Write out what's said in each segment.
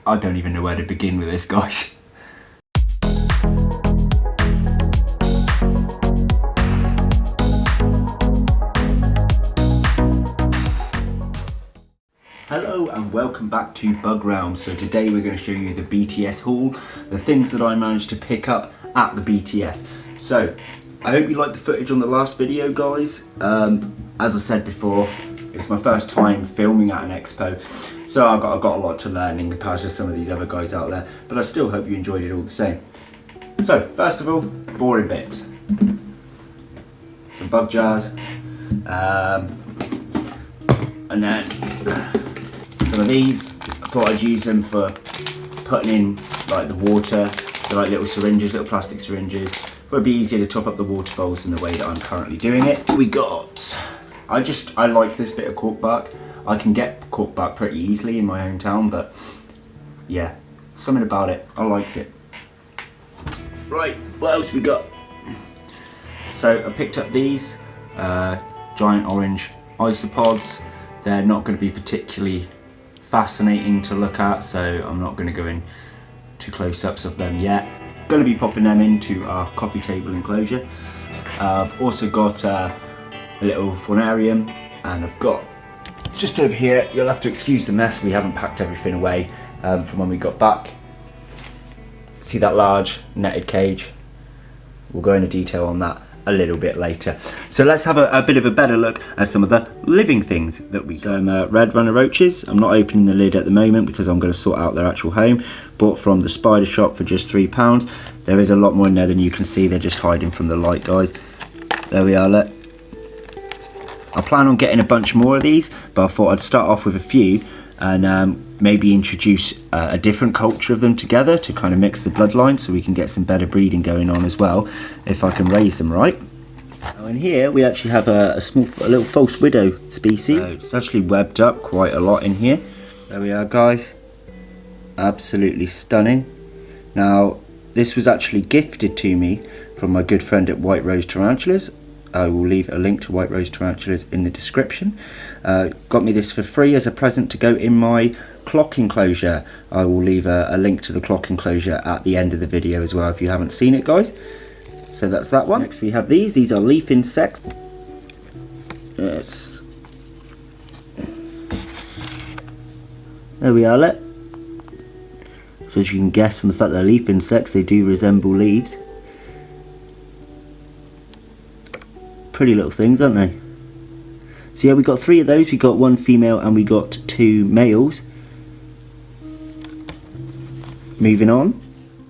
I don't even know where to begin with this, guys. Hello and welcome back to Bug Realm. So today we're going to show you the BTS haul, the things that I managed to pick up at the BTS. So I hope you liked the footage on the last video, guys. As I said before, it's my first time filming at an expo, so I've got a lot to learn in comparison to some of these other guys out there, but I still hope you enjoyed it all the same. So first of all, boring bits. Some bug jars, and then some of these. I thought I'd use them for putting in like the water. They're like little syringes, little plastic syringes. It would be easier to top up the water bowls in the way that I'm currently doing it. We got, I like this bit of cork bark. I can get cork bark pretty easily in my hometown, but yeah, something about it, I liked it. Right, what else we got? So I picked up these giant orange isopods. They're not going to be particularly fascinating to look at, so I'm not going to go in to close-ups of them yet. Going to be popping them into our coffee table enclosure. I've also got a little faunarium, and I've got just over here, you'll have to excuse the mess, we haven't packed everything away from when we got back. See that large netted cage? We'll go into detail on that a little bit later. So let's have a bit of a better look at some of the living things that we got. Some red runner roaches. I'm not opening the lid at the moment because I'm going to sort out their actual home. Bought from the spider shop for just £3. There is a lot more in there than you can see. They're just hiding from the light, guys. There we are, look. I plan on getting a bunch more of these, but I thought I'd start off with a few and maybe introduce a different culture of them together to kind of mix the bloodlines so we can get some better breeding going on as well, if I can raise them right. Now in here we actually have a little false widow species. It's actually webbed up quite a lot in here. There we are, guys. Absolutely stunning. Now this was actually gifted to me from my good friend at White Rose Tarantulas. I will leave a link to White Rose Tarantulas in the description. Got me this for free as a present to go in my clock enclosure. I will leave a link to the clock enclosure at the end of the video as well if you haven't seen it, guys. So that's that one. Next we have these. These are leaf insects. Yes. There we are, look. So as you can guess from the fact they're leaf insects, they do resemble leaves. Pretty little things, aren't they? So yeah, we got 3 of those. We got 1 female and we got 2 males. Moving on,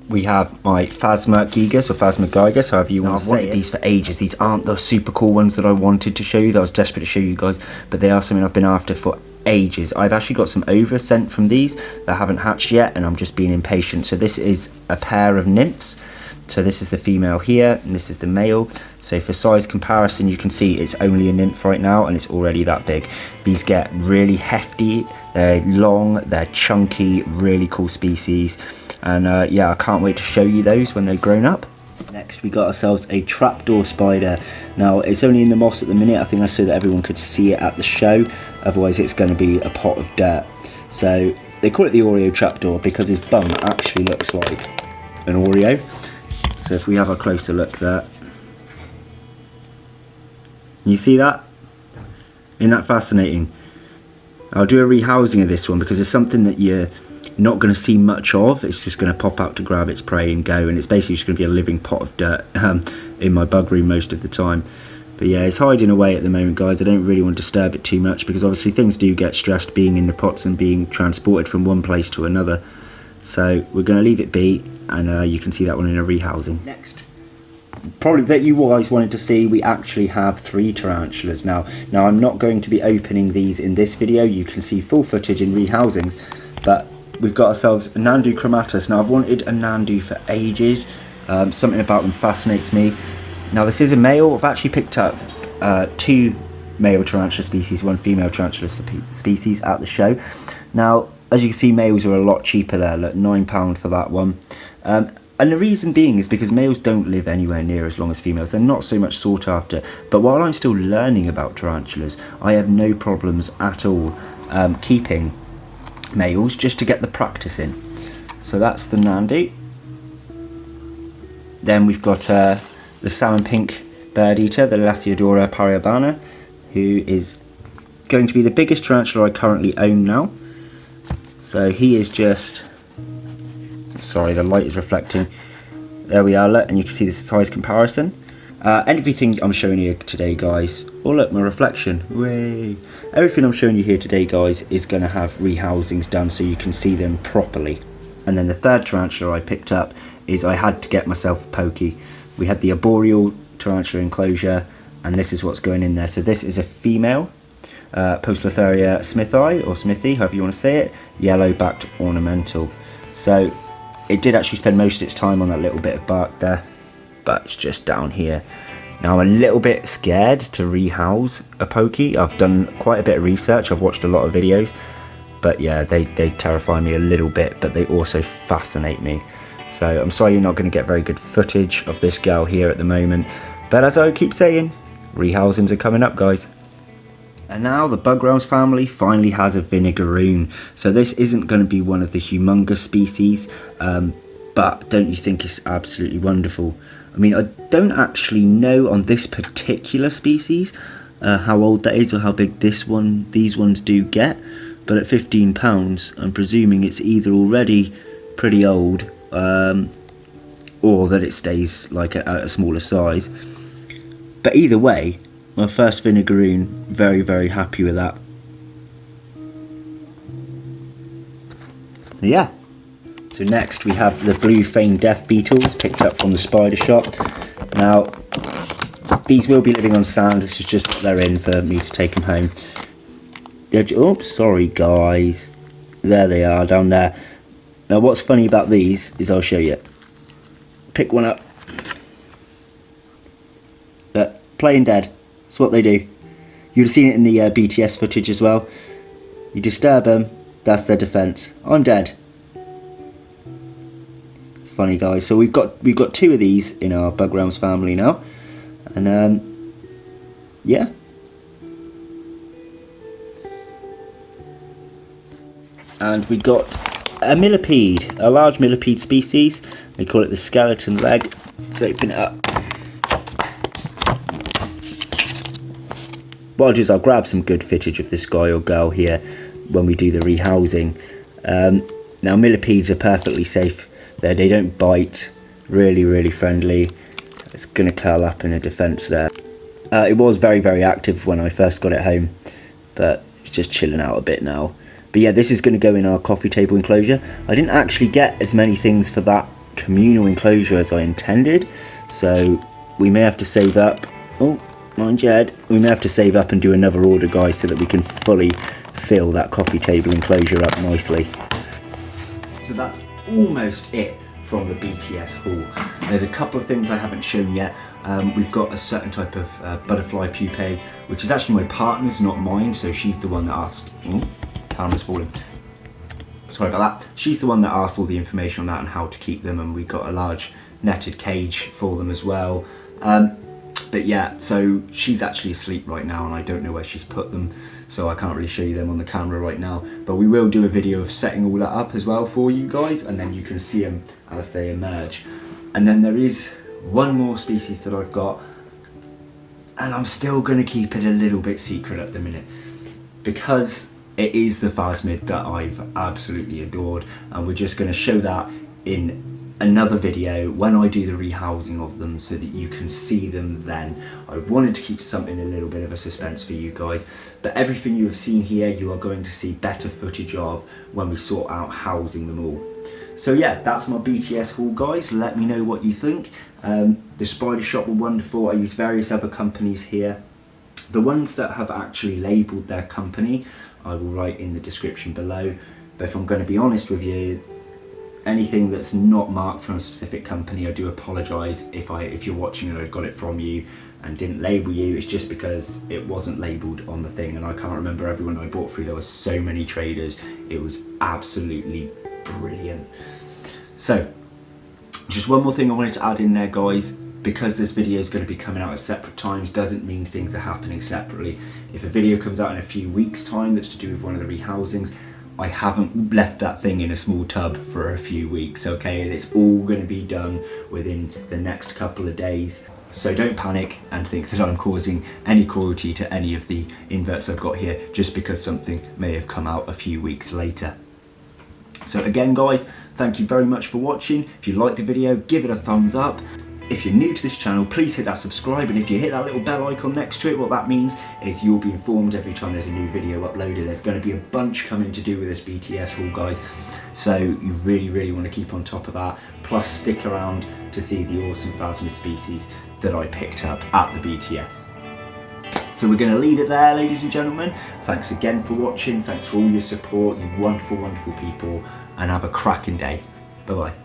we have my Phasma gigas or Phasma gigas, however you want to say it. I've wanted these for ages. These aren't the super cool ones that I wanted to show you, that I was desperate to show you guys, but they are something I've been after for ages. I've actually got some ova sent from these that haven't hatched yet, and I'm just being impatient. So this is a pair of nymphs. So this is the female here and this is the male. So for size comparison, you can see it's only a nymph right now and it's already that big. These get really hefty, they're long, they're chunky, really cool species. And yeah, I can't wait to show you those when they're grown up. Next we got ourselves a trapdoor spider. Now it's only in the moss at the minute. I think that's so that everyone could see it at the show. Otherwise it's going to be a pot of dirt. So they call it the Oreo trapdoor because his bum actually looks like an Oreo. So if we have a closer look there, you see that? Isn't that fascinating? I'll do a rehousing of this one because it's something that you're not going to see much of. It's just going to pop out to grab its prey and go, and it's basically just going to be a living pot of dirt in my bug room most of the time. But yeah, it's hiding away at the moment, guys. I don't really want to disturb it too much because obviously things do get stressed being in the pots and being transported from one place to another. So we're going to leave it be, and you can see that one in a rehousing. Next, probably that you guys wanted to see, we actually have 3 tarantulas now. Now I'm not going to be opening these in this video. You can see full footage in rehousings, but we've got ourselves a Nandu chromatus. Now I've wanted a Nandu for ages. Something about them fascinates me. Now this is a male. I've actually picked up 2 male tarantula species, 1 female tarantula species at the show. Now as you can see, males are a lot cheaper there. Look, £9 for that one. And the reason being is because males don't live anywhere near as long as females. They're not so much sought after. But while I'm still learning about tarantulas, I have no problems at all keeping males just to get the practice in. So that's the Nandi. Then we've got the salmon pink bird eater, the Lasiodora pariabana, who is going to be the biggest tarantula I currently own now. So he is just, sorry, the light is reflecting. There we are, look, and you can see the size comparison. Everything I'm showing you today, guys, oh look, my reflection, way. Everything I'm showing you here today, guys, is going to have rehousings done so you can see them properly. And then the third tarantula I picked up is I had to get myself a pokey. We had the arboreal tarantula enclosure, and this is what's going in there. So this is a female, Poecilotheria smithi, or smithy, however you want to say it, yellow-backed ornamental. So it did actually spend most of its time on that little bit of bark there, but it's just down here. Now I'm a little bit scared to rehouse a pokey. I've done quite a bit of research, I've watched a lot of videos, but yeah, they terrify me a little bit, but they also fascinate me. So I'm sorry you're not going to get very good footage of this girl here at the moment, but as I keep saying, rehousings are coming up, guys. And now the Bugrouse family finally has a vinegaroon. So this isn't going to be one of the humongous species, but don't you think it's absolutely wonderful? I mean, I don't actually know on this particular species how old that is or how big these ones do get, but at £15 I'm presuming it's either already pretty old or that it stays like at a smaller size. But either way, my first vinegaroon, very, very happy with that. Yeah. So next we have the blue feigned death beetles, picked up from the spider shop. Now, these will be living on sand, this is just what they're in for me to take them home. Oops, sorry guys. There they are, down there. Now what's funny about these is I'll show you. Pick one up. But playing dead. That's what they do. You'd have seen it in the BTS footage as well. You disturb them, that's their defense. I'm dead. Funny guys. So we've got two of these in our Bugrouse family now, and yeah. And we got a millipede, a large millipede species. They call it the skeleton leg. Let's open it up. What I'll do is I'll grab some good footage of this guy or girl here when we do the rehousing. Now millipedes are perfectly safe. They don't bite, really, really friendly. It's going to curl up in a defence there. It was very, very active when I first got it home, but it's just chilling out a bit now. But yeah, this is going to go in our coffee table enclosure. I didn't actually get as many things for that communal enclosure as I intended, so we may have to save up. Oh, mind your head. We may have to save up and do another order, guys, so that we can fully fill that coffee table enclosure up nicely. So that's almost it from the BTS haul. There's a couple of things I haven't shown yet. We've got a certain type of butterfly pupae, which is actually my partner's, not mine, so she's the one that asked. Oh, camera's falling. Sorry about that. She's the one that asked all the information on that and how to keep them, and we've got a large netted cage for them as well. But yeah, so she's actually asleep right now and I don't know where she's put them, so I can't really show you them on the camera right now, but we will do a video of setting all that up as well for you guys, and then you can see them as they emerge. And then there is one more species that I've got, and I'm still going to keep it a little bit secret at the minute because it is the phasmid that I've absolutely adored, and we're just going to show that in another video when I do the rehousing of them so that you can see them then. I wanted to keep something a little bit of a suspense for you guys, but everything you have seen here you are going to see better footage of when we sort out housing them all. So yeah, that's my BTS haul, guys. Let me know what you think. The spider shop were wonderful. I used various other companies here. The ones that have actually labelled their company I will write in the description below, but if I'm going to be honest with you, anything that's not marked from a specific company, I do apologise if you're watching and I got it from you and didn't label you. It's just because it wasn't labelled on the thing, and I can't remember everyone I bought through. There were so many traders. It was absolutely brilliant. So just one more thing I wanted to add in there, guys. Because this video is going to be coming out at separate times doesn't mean things are happening separately. If a video comes out in a few weeks time that's to do with one of the rehousings, I haven't left that thing in a small tub for a few weeks, okay? It's all going to be done within the next couple of days. So don't panic and think that I'm causing any cruelty to any of the inverts I've got here just because something may have come out a few weeks later. So again guys, thank you very much for watching. If you liked the video, give it a thumbs up. If you're new to this channel, please hit that subscribe, and if you hit that little bell icon next to it, what that means is you'll be informed every time there's a new video uploaded. There's going to be a bunch coming to do with this BTS haul, guys, so you really want to keep on top of that. Plus stick around to see the awesome phasmid species that I picked up at the BTS. So we're going to leave it there, ladies and gentlemen. Thanks again for watching, thanks for all your support, you wonderful people, and have a cracking day. Bye bye.